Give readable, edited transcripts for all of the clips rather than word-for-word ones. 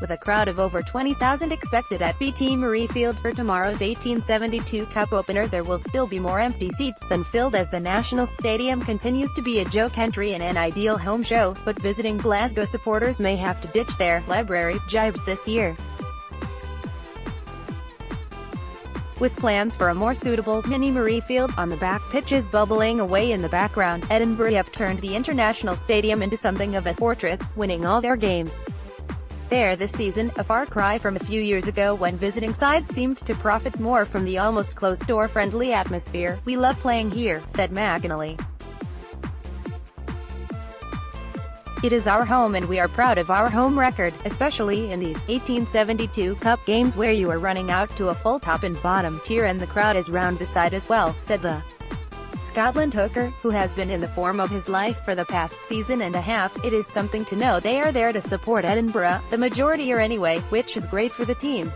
with a crowd of over 20,000 expected at BT Murrayfield for tomorrow's 1872 Cup opener. There will still be more empty seats than filled as the National Stadium continues to be a joke entry and an ideal home show, but visiting Glasgow supporters may have to ditch their library jibes this year. With plans for a more suitable mini Murrayfield on the back pitches bubbling away in the background, Edinburgh have turned the international stadium into something of a fortress, winning all their games there this season, a far cry from a few years ago when visiting sides seemed to profit more from the almost closed-door friendly atmosphere. "We love playing here," said McInally. "It is our home and we are proud of our home record, especially in these 1872 Cup games where you are running out to a full top and bottom tier and the crowd is round the side as well," said the Scotland hooker, who has been in the form of his life for the past season and a half. "It is something to know they are there to support Edinburgh, the majority are anyway, which is great for the team.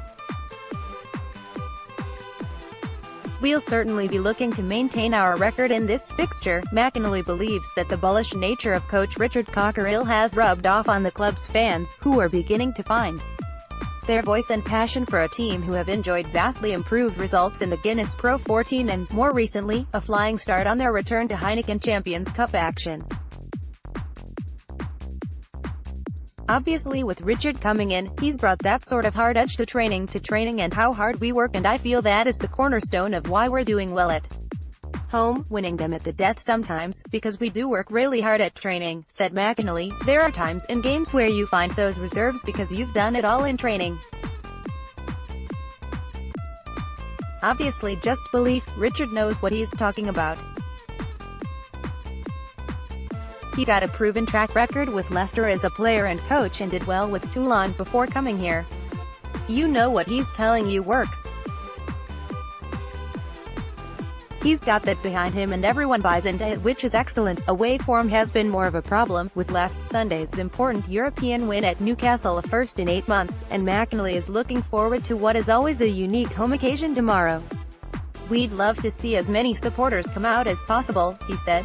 We'll certainly be looking to maintain our record in this fixture." McInally believes that the bullish nature of coach Richard Cockerill has rubbed off on the club's fans, who are beginning to find their voice and passion for a team who have enjoyed vastly improved results in the Guinness Pro 14 and, more recently, a flying start on their return to Heineken Champions Cup action. "Obviously with Richard coming in, he's brought that sort of hard edge to training and how hard we work, and I feel that is the cornerstone of why we're doing well at home, winning them at the death sometimes, because we do work really hard at training," said McInally. "There are times in games where you find those reserves because you've done it all in training. Obviously just belief. Richard knows what he's talking about. He got a proven track record with Leicester as a player and coach and did well with Toulon before coming here. You know what he's telling you works. He's got that behind him and everyone buys into it, which is excellent." Away form has been more of a problem, with last Sunday's important European win at Newcastle a first in 8 months, and McInally is looking forward to what is always a unique home occasion tomorrow. "We'd love to see as many supporters come out as possible," he said.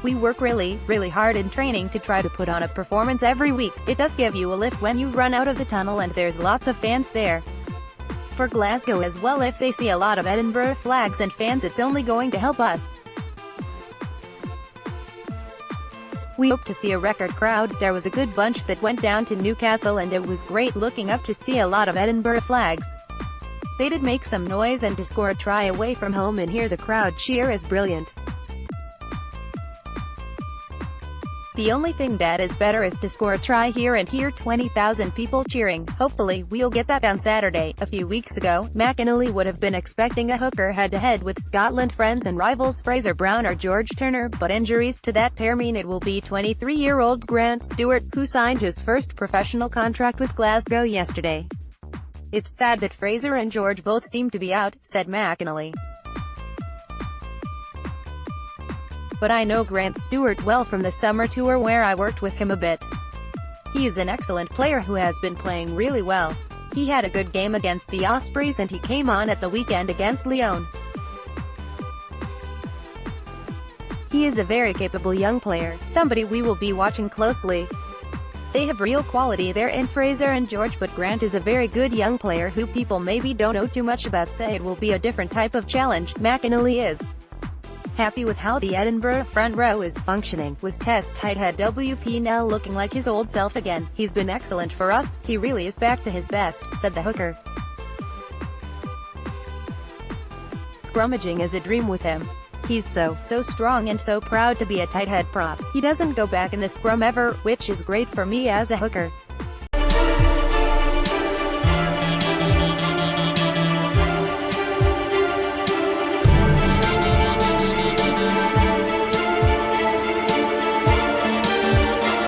"We work really hard in training to try to put on a performance every week. It does give you a lift when you run out of the tunnel and there's lots of fans there. For Glasgow as well, if they see a lot of Edinburgh flags and fans, it's only going to help us. We hope to see a record crowd. There was a good bunch that went down to Newcastle and it was great looking up to see a lot of Edinburgh flags. They did make some noise, and to score a try away from home and hear the crowd cheer is brilliant. The only thing that is better is to score a try here and hear 20,000 people cheering. Hopefully, we'll get that on Saturday." A few weeks ago, McInally would have been expecting a hooker head-to-head with Scotland friends and rivals Fraser Brown or George Turner, but injuries to that pair mean it will be 23-year-old Grant Stuart, who signed his first professional contract with Glasgow yesterday. "It's sad that Fraser and George both seem to be out," said McInally. "But I know Grant Stuart well from the summer tour where I worked with him a bit. He is an excellent player who has been playing really well. He had a good game against the Ospreys and he came on at the weekend against Lyon. He is a very capable young player, somebody we will be watching closely. They have real quality there in Fraser and George, but Grant is a very good young player who people maybe don't know too much about. Say it will be a different type of challenge." McInally is happy with how the Edinburgh front row is functioning, with Test tight head WP now looking like his old self again. "He's been excellent for us, he really is back to his best," said the hooker. "Scrummaging is a dream with him. He's so strong and so proud to be a tight head prop. He doesn't go back in the scrum ever, which is great for me as a hooker.